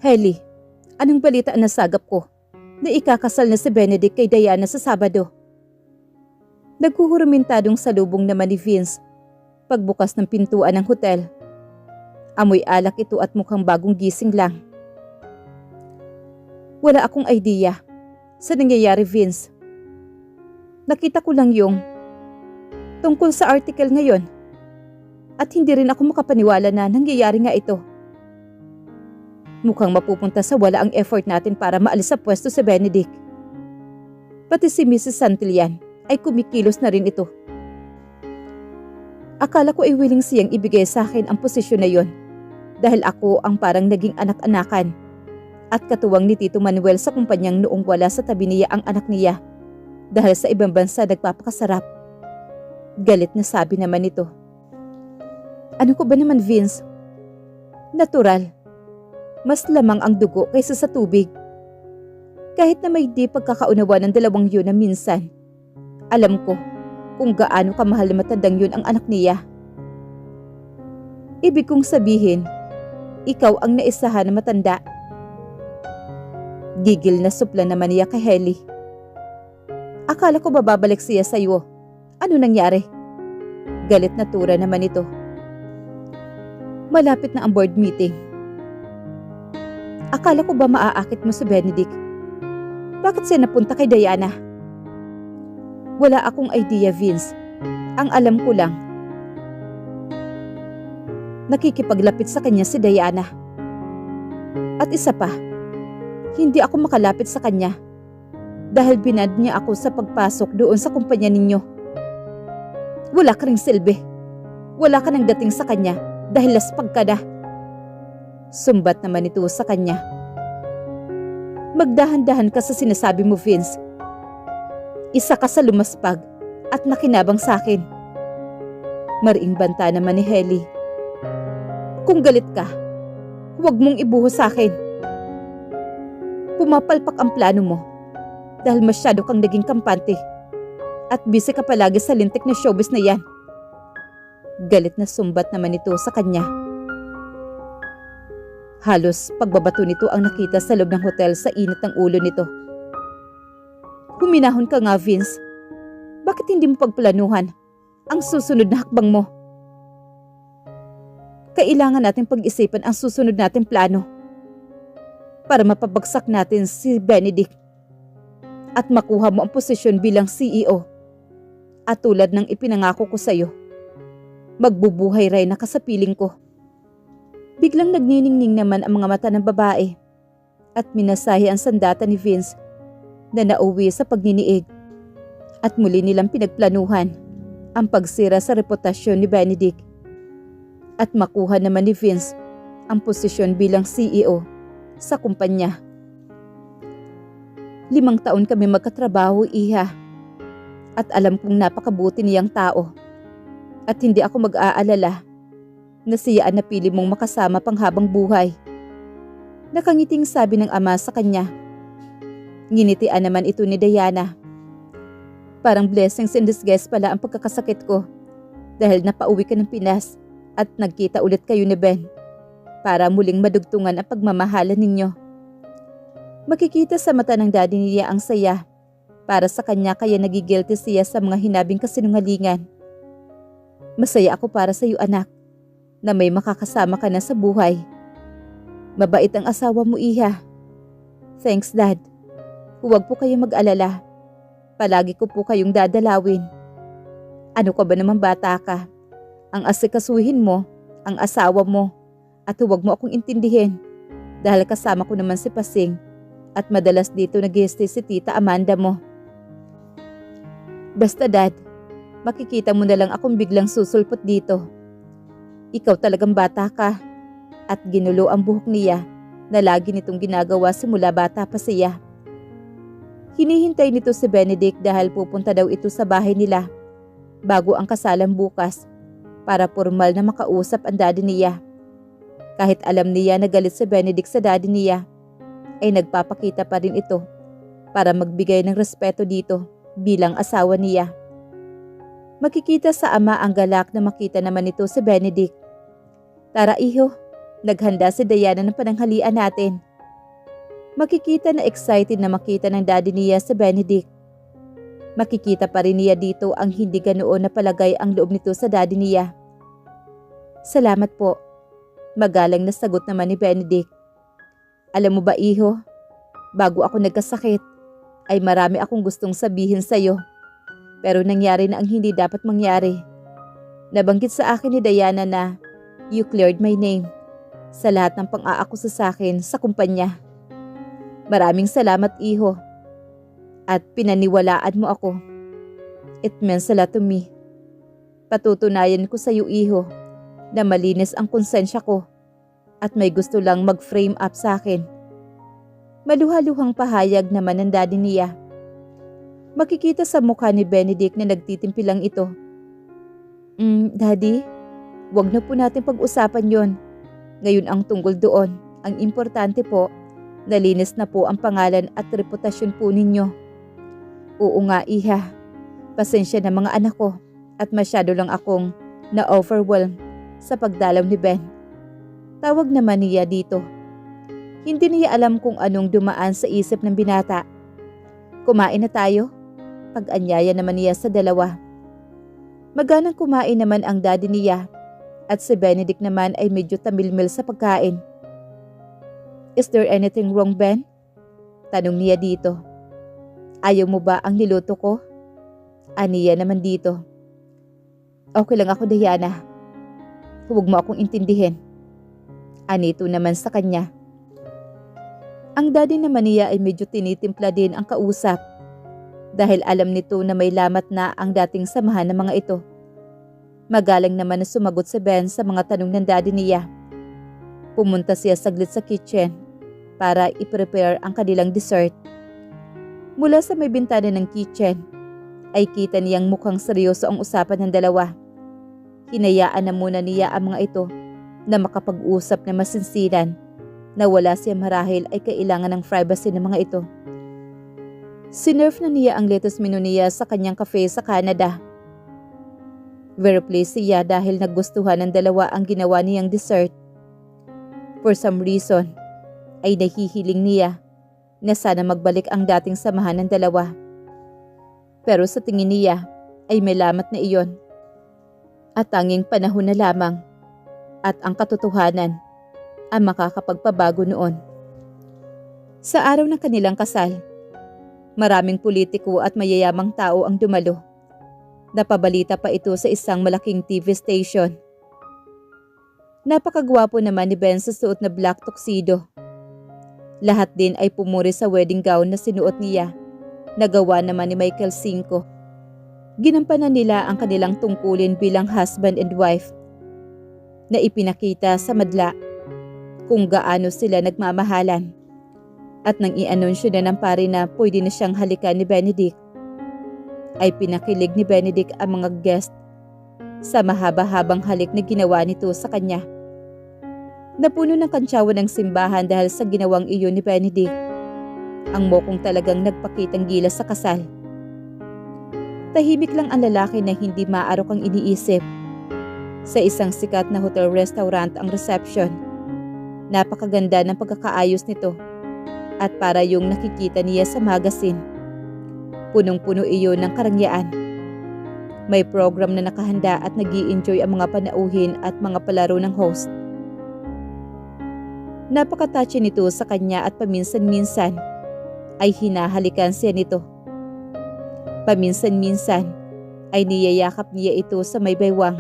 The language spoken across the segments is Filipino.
Helly, anong balita ang nasagap ko na ikakasal na si Benedict kay Diana sa Sabado? Naghuhurumintadong salubong naman ni Vince pagbukas ng pintuan ng hotel. Amoy alak ito at mukhang bagong gising lang. Wala akong idea sa nangyayari, Vince. Nakita ko lang yung tungkol sa article ngayon at hindi rin ako makapaniwala na nangyayari nga ito. Mukhang mapupunta sa wala ang effort natin para maalis sa pwesto si Benedict. Pati si Mrs. Santillan ay kumikilos na rin ito. Akala ko ay willing siyang ibigay sa akin ang posisyon na yon dahil ako ang parang naging anak-anakan at katuwang ni Tito Manuel sa kumpanyang noong wala sa tabi niya ang anak niya dahil sa ibang bansa nagpapakasarap. Galit na sabi naman nito. Ano ko ba naman, Vince? Natural. Mas lamang ang dugo kaysa sa tubig. Kahit na may di pagkakaunawa ng dalawang yun na minsan, alam ko kung gaano kamahal na matandang yun ang anak niya. Ibig kong sabihin, ikaw ang naisahan na matanda. Gigil na supla naman niya kay Helly. Akala ko bababalik siya sa iyo. Ano nangyari? Galit na tura naman ito. Malapit na ang board meeting. Akala ko ba maaakit mo si Benedict? Bakit siya napunta kay Diana? Wala akong idea, Vince. Ang alam ko lang, nakikipaglapit sa kanya si Diana. At isa pa, hindi ako makalapit sa kanya dahil binad niya ako sa pagpasok doon sa kumpanya ninyo. Wala ka ring silbi. Wala ka nang dating sa kanya dahil laspag ka na. Sumbat naman ito sa kanya. Magdahan-dahan ka sa sinasabi mo, Vince. Isa ka sa lumaspag at nakinabang sa akin. Mariing banta naman ni Helly. Kung galit ka, huwag mong ibuhos sa akin. Pumapalpak ang plano mo dahil masyado kang naging kampante at busy ka palagi sa lintik na showbiz na yan. Galit na sumbat naman ito sa kanya. Halos pagbabato nito ang nakita sa loob ng hotel sa init ng ulo nito. Huminahon ka nga, Vince. Bakit hindi mo pagplanuhan ang susunod na hakbang mo? Kailangan natin pag-isipan ang susunod nating plano para mapabagsak natin si Benedict at makuha mo ang posisyon bilang CEO. At tulad ng ipinangako ko sa iyo, magbubuhay rin na ka sa piling ko. Biglang nagniningning naman ang mga mata ng babae at minasahe ang sandata ni Vince na nauwi sa pagniniig at muli nilang pinagplanuhan ang pagsira sa reputasyon ni Benedict at makuha naman ni Vince ang posisyon bilang CEO sa kumpanya. 5 taon kami magkatrabaho, Iha, at alam kong napakabuti niyang tao at hindi ako mag-aalala na siya ang napili mong makasama panghabang buhay. Nakangiting sabi ng ama sa kanya. Nginitian naman ito ni Diana. Parang blessings in disguise pala ang pagkakasakit ko dahil napauwi ka ng Pinas at nagkita ulit kayo ni Ben para muling madugtungan ang pagmamahalan ninyo. Makikita sa mata ng daddy niya ang saya para sa kanya kaya nagigilty siya sa mga hinabing kasinungalingan. Masaya ako para sa iyo, anak, na may makakasama ka na sa buhay. Mabait ang asawa mo, Iha. Thanks, Dad. Huwag po kayong mag-alala. Palagi ko po kayong dadalawin. Ano ka ba naman, bata ka? Ang asikasuhin mo, ang asawa mo, at huwag mo akong intindihin dahil kasama ko naman si Pasing at madalas dito nag-stay si Tita Amanda mo. Basta, Dad, makikita mo na lang akong biglang susulpot dito. Ikaw talagang bata ka. At ginulo ang buhok niya na lagi nitong ginagawa simula bata pa siya. Hinihintay nito si Benedict dahil pupunta daw ito sa bahay nila bago ang kasalan bukas para formal na makausap ang daddy niya. Kahit alam niya na galit si Benedict sa daddy niya, ay nagpapakita pa rin ito para magbigay ng respeto dito bilang asawa niya. Makikita sa ama ang galak na makita naman nito si Benedict. Tara, iho, naghanda si Diana ng pananghalian natin. Makikita na excited na makita ng daddy niya si Benedict. Makikita pa rin niya dito ang hindi ganoon na palagay ang loob nito sa daddy niya. Salamat po. Magalang na sagot naman ni Benedict. Alam mo ba, iho, bago ako nagkasakit, ay marami akong gustong sabihin sa'yo. Pero nangyari na ang hindi dapat mangyari. Nabanggit sa akin ni Diana na you cleared my name sa lahat ng pang-aakusa sa akin sa kumpanya. Maraming salamat, iho. At pinaniwalaan mo ako. It means a lot to me. Patutunayan ko sa iyo, iho, na malinis ang konsensya ko at may gusto lang mag-frame up sa akin. Maluhaluhang pahayag naman ng daddy niya. Makikita sa mukha ni Benedict na nagtitimpilang ito. Daddy, wag na po natin pag-usapan yon. Ngayon ang tungkol doon. Ang importante po, nalinis na po ang pangalan at reputasyon po ninyo. Oo nga, iha. Pasensya na mga anak ko at masyado lang akong na-overwhelm sa pagdalaw ni Ben. Tawag naman niya dito. Hindi niya alam kung anong dumaan sa isip ng binata. Kumain na tayo? Pag-anyaya naman niya sa dalawa. Maganang kumain naman ang daddy niya at si Benedict naman ay medyo tamilmil sa pagkain. Is there anything wrong, Ben? Tanong niya dito. Ayaw mo ba ang niluto ko? Aniya naman dito. Okay lang ako, Diana. Huwag mo akong intindihin. Anito naman sa kanya. Ang daddy naman niya ay medyo tinitimpla din ang kausap dahil alam nito na may lamat na ang dating samahan ng mga ito. Magalang naman na sumagot si Ben sa mga tanong ng daddy niya. Pumunta siya saglit sa kitchen para i-prepare ang kanilang dessert. Mula sa may bintana ng kitchen ay kita niyang mukhang seryoso ang usapan ng dalawa. Hinayaan na muna niya ang mga ito na makapag-usap na masinsinan na wala siya marahil ay kailangan ng privacy ng mga ito. Sinerve na niya ang lettuce menu niya sa kanyang cafe sa Canada. Very pleased siya dahil nagustuhan ng dalawa ang ginawa niyang dessert. For some reason, ay nahihiling niya na sana magbalik ang dating samahan ng dalawa. Pero sa tingin niya ay may lamat na iyon. At tanging panahon na lamang at ang katotohanan ang makakapagpabago noon. Sa araw ng kanilang kasal, maraming politiko at mayayamang tao ang dumalo. Napabalita pa ito sa isang malaking TV station. Napakagwapo naman ni Ben sa suot na black tuxedo. Lahat din ay pumuri sa wedding gown na sinuot niya, nagawa naman ni Michael Cinco. Ginampanan nila ang kanilang tungkulin bilang husband and wife, na ipinakita sa madla kung gaano sila nagmamahalan. At nang i-anunsyo na ng pari na pwede na siyang halikan ni Benedict, ay pinakilig ni Benedict ang mga guest sa mahaba-habang halik na ginawa nito sa kanya. Napuno ng kantsawan ng simbahan dahil sa ginawang iyon ni Benedict. Ang mokong talagang nagpakitang gilas sa kasal. Tahimik lang ang lalaki na hindi maarok ang iniisip. Sa isang sikat na hotel-restaurant ang reception. Napakaganda ng pagkakaayos nito at para yung nakikita niya sa magazine. Punong-puno iyon ng karangyaan. May program na nakahanda at nag-i-enjoy ang mga panauhin at mga palaro ng host. Napakatouchy nito sa kanya at paminsan-minsan ay hinahalikan siya nito. Paminsan-minsan ay niyayakap niya ito sa may baywang,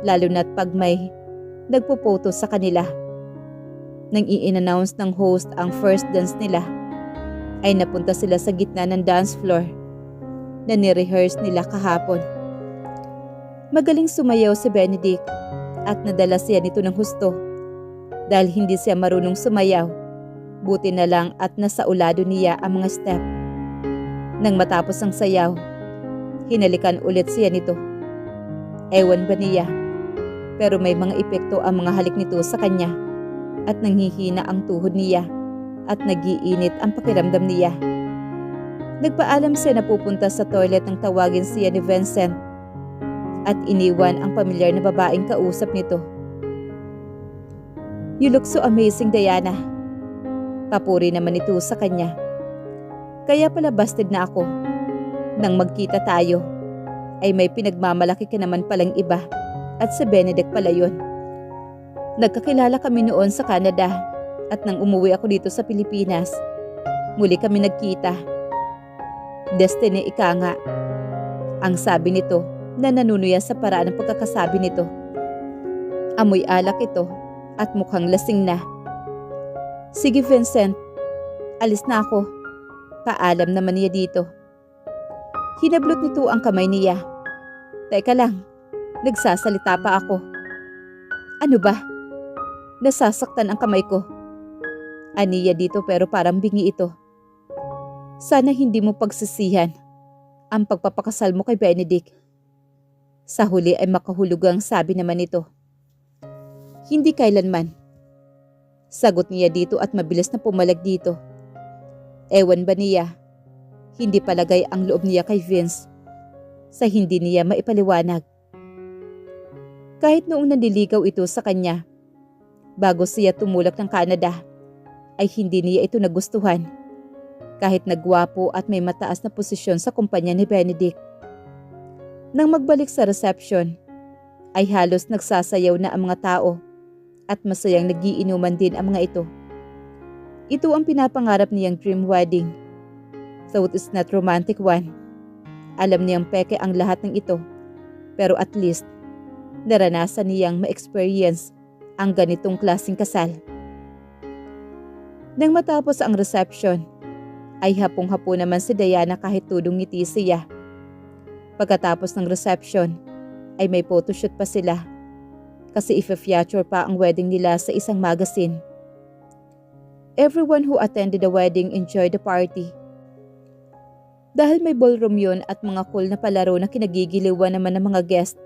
lalo na't pag may nagpo-photo sa kanila. Nang i-announce ng host ang first dance nila, ay napunta sila sa gitna ng dance floor na ni-rehearse nila kahapon. Magaling sumayaw si Benedict at nadala siya nito ng husto. Dahil hindi siya marunong sumayaw, buti na lang at nasaulado niya ang mga step. Nang matapos ang sayaw, hinalikan ulit siya nito. Ewan ba niya, pero may mga epekto ang mga halik nito sa kanya at nanghihina ang tuhod niya at nagiinit ang pakiramdam niya. Nagpaalam siya na pupunta sa toilet nang tawagin siya ni Vincent at iniwan ang pamilyar na babaeng kausap nito. You look so amazing, Diana. Papuri naman ito sa kanya. Kaya pala busted na ako. Nang magkita tayo, ay may pinagmamalaki ka naman palang iba at si Benedict pala yun. Nagkakilala kami noon sa Canada at nang umuwi ako dito sa Pilipinas, muli kami nagkita. Destiny ika nga. Ang sabi nito na nanunuya sa paraan ng pagkakasabi nito. Amoy alak ito at mukhang lasing na. Sige Vincent, alis na ako. Paalam naman niya dito. Hinablot nito ang kamay niya. Teka lang, nagsasalita pa ako. Ano ba? Nasasaktan ang kamay ko. Aniya dito pero parang bingi ito. Sana hindi mo pagsisihan ang pagpapakasal mo kay Benedict. Sa huli ay makahulugang sabi naman ito. Hindi kailanman. Sagot niya dito at mabilis na pumalag dito. Ewan ba niya, hindi palagay ang loob niya kay Vince sa hindi niya maipaliwanag. Kahit noong nandiligaw ito sa kanya, bago siya tumulak ng Canada, ay hindi niya ito nagustuhan. Kahit nagwapo at may mataas na posisyon sa kumpanya ni Benedict. Nang magbalik sa reception, ay halos nagsasayaw na ang mga tao at masayang nagiinuman din ang mga ito. Ito ang pinapangarap niyang dream wedding. So it is not romantic one. Alam niyang peke ang lahat ng ito. Pero at least, naranasan niyang ma-experience ang ganitong klaseng kasal. Nang matapos ang reception, ay hapong-hapo naman si Diana kahit tudong ngiti siya. Pagkatapos ng reception, ay may photoshoot pa sila. Kasi ife-feature pa ang wedding nila sa isang magazine. Everyone who attended the wedding enjoyed the party. Dahil may ballroom yun at mga cool na palaro na kinagigiliwan naman ng mga guest.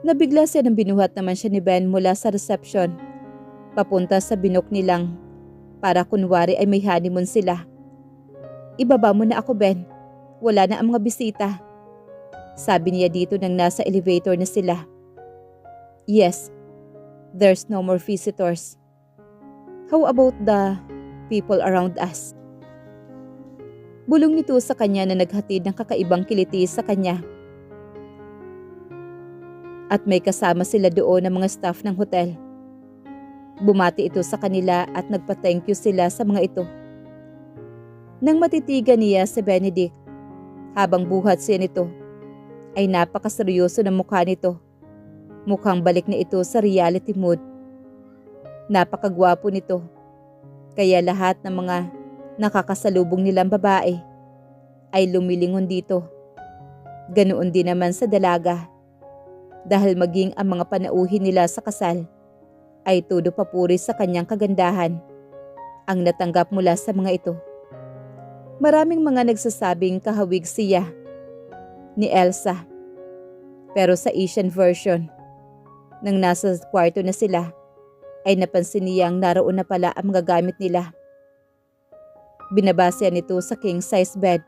Nabigla siya nang binuhat naman siya ni Ben mula sa reception. Papunta sa binok nilang para kunwari ay may honeymoon sila. Ibaba mo na ako Ben, wala na ang mga bisita. Sabi niya dito nang nasa elevator na sila. Yes, there's no more visitors. How about the people around us? Bulong nito sa kanya na naghatid ng kakaibang kiliti sa kanya. At may kasama sila doon ng mga staff ng hotel. Bumati ito sa kanila at nagpa-thank you sila sa mga ito. Nang matitigan niya si Benedict, habang buhat siya nito, ay napakaseryoso ng mukha nito. Mukhang balik na ito sa reality mood. Napakagwapo nito. Kaya lahat ng mga nakakasalubong nilang babae ay lumilingon dito. Ganoon din naman sa dalaga. Dahil maging ang mga panauhin nila sa kasal ay todo papuri sa kanyang kagandahan ang natanggap mula sa mga ito. Maraming mga nagsasabing kahawig siya ni Elsa. Pero sa Asian version, nang nasa kwarto na sila, ay napansin niyang naroon na pala ang mga gamit nila. Binabasa nito sa king size bed.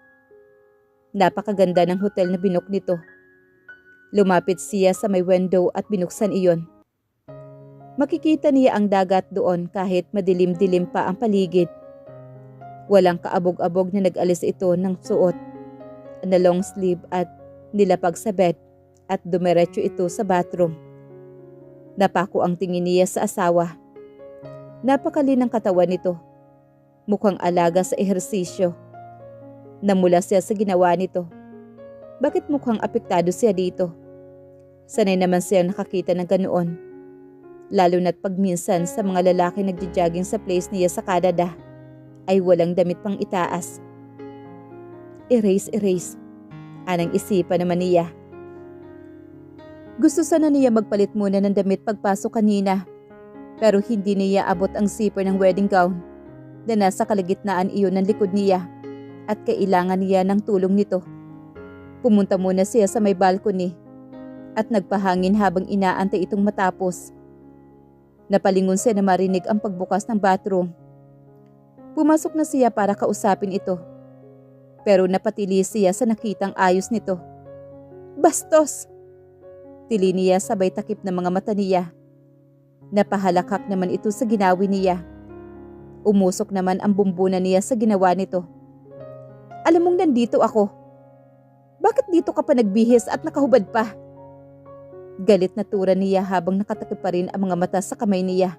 Napakaganda ng hotel na binok nito. Lumapit siya sa may window at binuksan iyon. Makikita niya ang dagat doon kahit madilim-dilim pa ang paligid. Walang kaabog-abog na nag-alis ito ng suot na long sleeve at nilapag sa bed at dumiretso ito sa bathroom. Napako ang tingin niya sa asawa. Napakalin ang katawan nito. Mukhang alaga sa ehersisyo. Namula siya sa ginawa nito. Bakit mukhang apektado siya dito? Sanay naman siya nakakita ng ganoon. Lalo na't pag minsan sa mga lalaki nagja-jogging sa place niya sa Canada ay walang damit pang itaas. Erase. Anang isipan naman niya. Gusto sana niya magpalit muna ng damit pagpasok kanina. Pero hindi niya abot ang zipper ng wedding gown na nasa kalagitnaan iyon ng likod niya at kailangan niya ng tulong nito. Pumunta muna siya sa may balcony at nagpahangin habang inaantay itong matapos. Napalingon siya na marinig ang pagbukas ng bathroom. Pumasok na siya para kausapin ito. Pero napatili siya sa nakitang ayos nito. Bastos! Tili niya sabay takip ng mga mata niya. Napahalakak naman ito sa ginawi niya. Umusok naman ang bumbunan niya sa ginawa nito. Alam mong nandito ako. Bakit dito ka pa nagbihis at nakahubad pa? Galit na tura niya habang nakatakip pa rin ang mga mata sa kamay niya.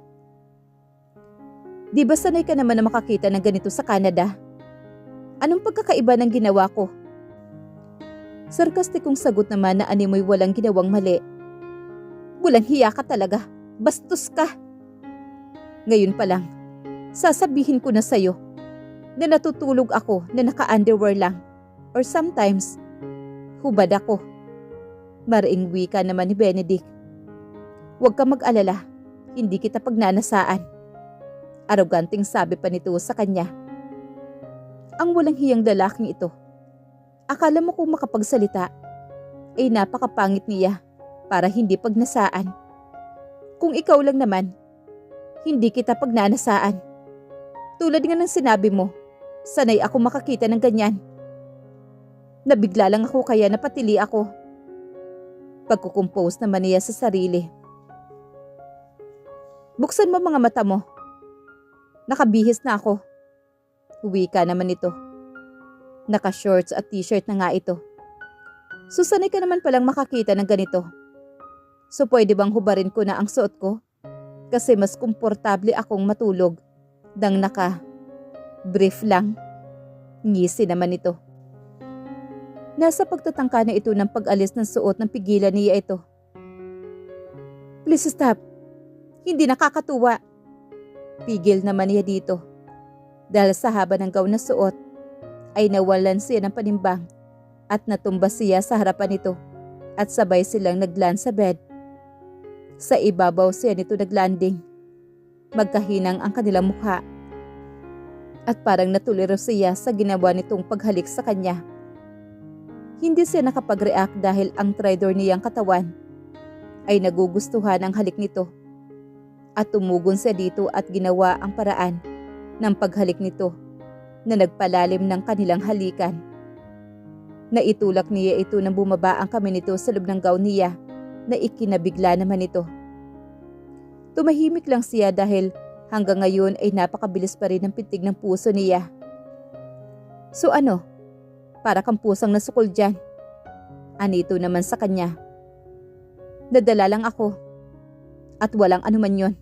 Di ba sanay ka naman na makakita ng ganito sa Canada? Anong pagkakaiba ng ginawa ko? Sarkastikong sagot naman na animoy walang ginawang mali. Walang hiya ka talaga. Bastos ka. Ngayon pa lang, sasabihin ko na sa'yo na natutulog ako na naka-underwear lang. Or sometimes, hubad ako. Maraing wika naman ni Benedict. Huwag ka mag-alala, hindi kita pagnanasaan. Aroganting sabi pa nito sa kanya. Ang walang hiyang lalaking ito. Akala mo kung makapagsalita, ay napakapangit niya para hindi pagnasaan. Kung ikaw lang naman, hindi kita pagnanasaan. Tulad nga ng sinabi mo, sanay ako makakita ng ganyan. Nabigla lang ako kaya napatili ako. Pagkukumpose naman niya sa sarili. Buksan mo mga mata mo. Nakabihis na ako. Wika naman ito. Naka-shorts at t-shirt na nga ito. Susanay ka naman palang makakita ng ganito. So pwede bang hubarin ko na ang suot ko? Kasi mas komportable akong matulog dang naka-brief lang. Ngisi naman ito. Nasa pagtatangka na ito ng pag-alis ng suot ng pigilan niya ito. Please stop. Hindi nakakatuwa. Pigil naman niya dito. Dahil sa haba ng gown na suot, ay nawalan siya ng panimbang at natumba siya sa harapan nito at sabay silang nagland sa bed. Sa ibabaw siya nito naglanding. Magkahinang ang kanilang mukha. At parang natuliro siya sa ginawa nitong paghalik sa kanya. Hindi siya nakapag-react dahil ang tridor niyang katawan ay nagugustuhan ang halik nito. At tumugon siya dito at ginawa ang paraan ng paghalik nito na nagpalalim ng kanilang halikan. Naitulak niya ito nang bumaba ang kamay nito sa loob ng gown niya na ikinabigla naman ito. Tumahimik lang siya dahil hanggang ngayon ay napakabilis pa rin ang pitig ng puso niya. So ano? Para kang pusang nasukol dyan. Anito naman sa kanya. Nadala lang ako. At walang anuman yon.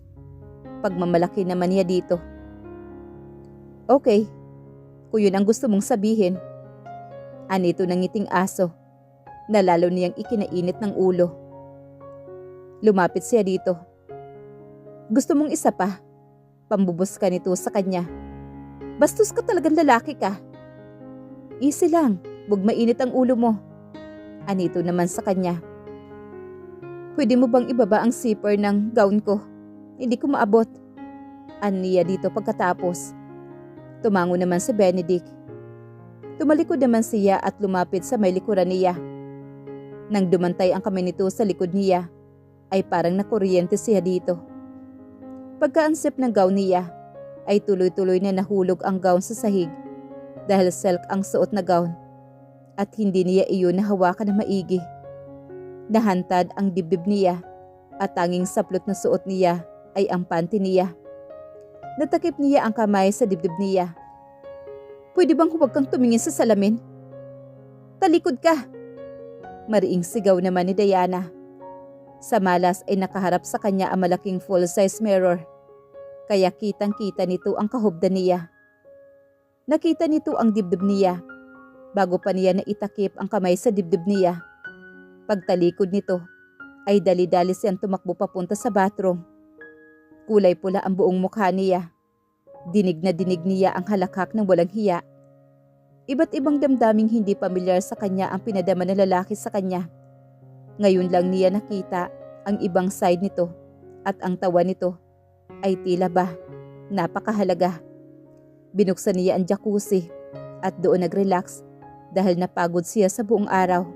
Pagmamalaki naman niya dito. Okay, kung yun ang gusto mong sabihin. Anito ng ngiting aso na lalo niyang ikinainit ng ulo. Lumapit siya dito. Gusto mong isa pa? Pambubos ka nito sa kanya. Bastos ka talagang lalaki ka. Easy lang, huwag mainit ang ulo mo. Anito naman sa kanya. Pwede mo bang ibaba ang zipper ng gown ko? Hindi ko maabot. Aniya dito pagkatapos. Tumango naman si Benedict. Tumalikod naman siya at lumapit sa may likuran niya. Nang dumantay ang kamay nito sa likod niya, ay parang nakuryente siya dito. Pagka-unsip ng gown niya, ay tuloy-tuloy na nahulog ang gown sa sahig dahil silk ang suot na gown at hindi niya iyon nahawakan na maigi. Nahantad ang dibdib niya at tanging saplot na suot niya ay ang panty niya. Natakip niya ang kamay sa dibdib niya. Pwede bang huwag kang tumingin sa salamin? Talikod ka! Mariing sigaw naman ni Diana. Sa malas ay nakaharap sa kanya ang malaking full-size mirror. Kaya kitang-kita nito ang kahubdan niya. Nakita nito ang dibdib niya bago pa niya naitakip ang kamay sa dibdib niya. Pagtalikod nito ay dali-dali siyang tumakbo papunta sa bathroom. Kulay pula ang buong mukha niya. Dinig na dinig niya ang halakhak ng walang hiya. Iba't ibang damdaming hindi pamilyar sa kanya ang pinadama ng lalaki sa kanya. Ngayon lang niya nakita ang ibang side nito at ang tawa nito ay tila ba napakahalaga. Binuksan niya ang jacuzzi at doon nag-relax dahil napagod siya sa buong araw.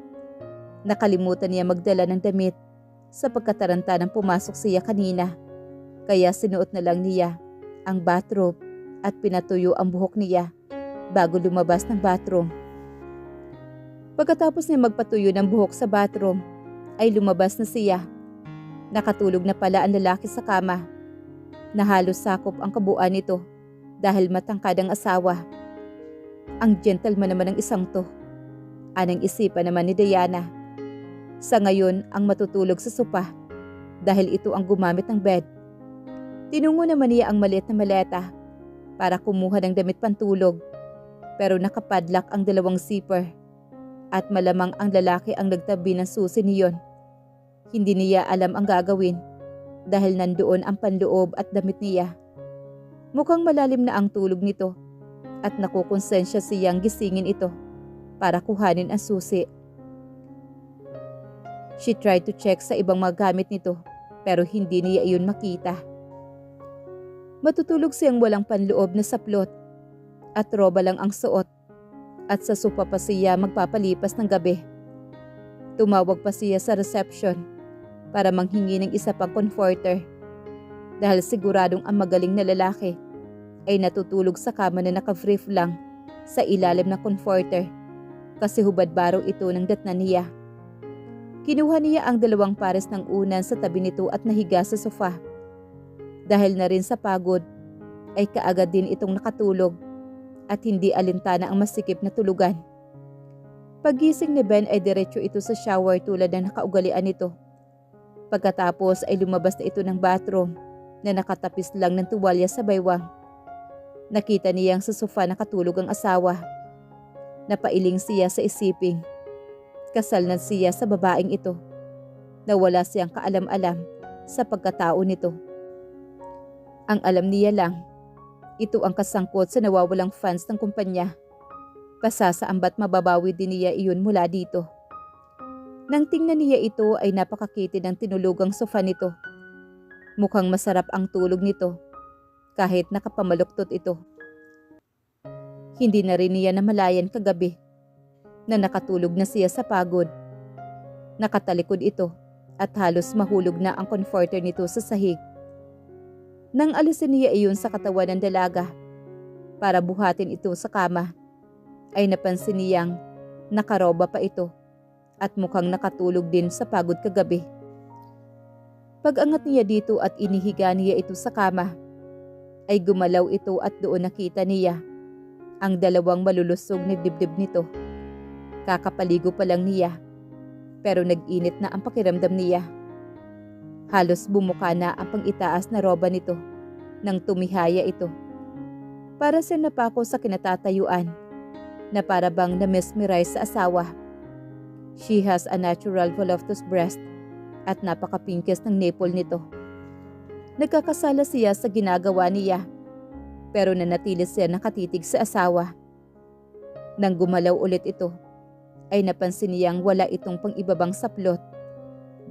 Nakalimutan niya magdala ng damit sa pagkataranta ng pumasok siya kanina. Kaya sinuot na lang niya ang bathrobe at pinatuyo ang buhok niya bago lumabas ng bathroom. Pagkatapos niya magpatuyo ng buhok sa bathroom, ay lumabas na siya. Nakatulog na pala ang lalaki sa kama na halos sakop ang kabuuan nito dahil matangkad ang asawa. Ang gentleman naman ng isang to. Anang isipan naman ni Diana. Sa ngayon ang matutulog sa sopa dahil ito ang gumamit ng bed. Tinungo naman niya ang maliit na maleta para kumuha ng damit pantulog, pero nakapadlock ang dalawang zipper at malamang ang lalaki ang nagtabi ng susi niyon. Hindi niya alam ang gagawin dahil nandoon ang panloob at damit niya. Mukhang malalim na ang tulog nito at nakukonsensya siyang gisingin ito para kuhanin ang susi. She tried to check sa ibang mga gamit nito pero hindi niya iyon makita. Matutulog siyang walang panloob na saplot at roba lang ang suot at sa sopa pa siya magpapalipas ng gabi. Tumawag pa siya sa reception para manghingi ng isa pang comforter dahil siguradong ang magaling na lalaki ay natutulog sa kama na naka-brief lang sa ilalim ng comforter kasi hubad baro ito ng datnan niya. Kinuha niya ang dalawang pares ng unan sa tabi nito at nahiga sa sofa. Dahil na rin sa pagod, ay kaagad din itong nakatulog at hindi alintana ang masikip na tulugan. Paggising ni Ben ay diretso ito sa shower tulad ng nakaugalian nito. Pagkatapos ay lumabas na ito ng bathroom na nakatapis lang ng tuwalya sa baywang. Nakita niyang sa sofa nakatulog ang asawa. Napailing siya sa isiping. Kasal na siya sa babaeng ito. Nawala siyang kaalam-alam sa pagkatao nito. Ang alam niya lang, ito ang kasangkot sa nawawalang fans ng kumpanya. Pasasaamba't mababawi din niya iyon mula dito. Nang tingnan niya ito ay napakakiti ng tinulugang sofa nito. Mukhang masarap ang tulog nito kahit nakapamaluktot ito. Hindi na rin niya namalayan kagabi na nakatulog na siya sa pagod. Nakatalikod ito at halos mahulog na ang comforter nito sa sahig. Nang alisin niya iyon sa katawan ng dalaga para buhatin ito sa kama, ay napansin niyang nakaroba pa ito at mukhang nakatulog din sa pagod kagabi. Pag-angat niya dito at inihiga niya ito sa kama, ay gumalaw ito at doon nakita niya ang dalawang malulusog na dibdib nito. Kakapaligo pa lang niya, pero nag-init na ang pakiramdam niya. Halos bumuka na ang pang-itaas na roba nito nang tumihaya ito. Para siya napako sa kinatatayuan na para bang na-mesmerize sa asawa. She has a natural voluptuous breast at napaka-pinkes ng nipple nito. Nagkakasala siya sa ginagawa niya pero nanatili siya nakatitig sa asawa. Nang gumalaw ulit ito, ay napansin niyang wala itong pang-ibabang saplot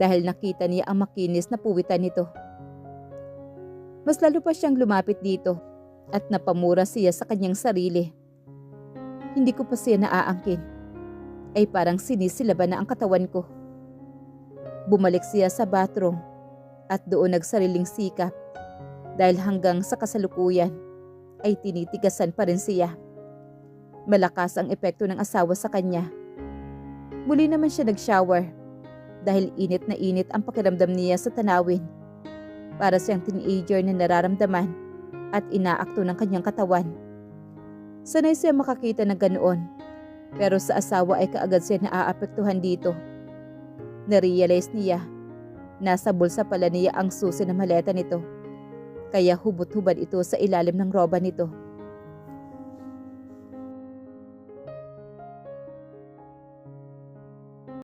dahil nakita niya ang makinis na puwitan nito. Mas lalo pa siyang lumapit dito at napamura siya sa kanyang sarili. Hindi ko pa siya naaangkin. Ay parang sinisilaban na ang katawan ko. Bumalik siya sa bathroom at doon nagsariling sikap dahil hanggang sa kasalukuyan ay tinitigasan pa rin siya. Malakas ang epekto ng asawa sa kanya. Muli naman siya nag-shower dahil init na init ang pakiramdam niya sa tanawin. Para siyang teenager na nararamdaman at inaakto ng kanyang katawan. Sanay siya makakita ng ganoon, pero sa asawa ay kaagad siya naaapektuhan dito. Narealize niya, nasa bulsa pala niya ang susi na maleta nito, kaya hubot-hubad ito sa ilalim ng roba nito.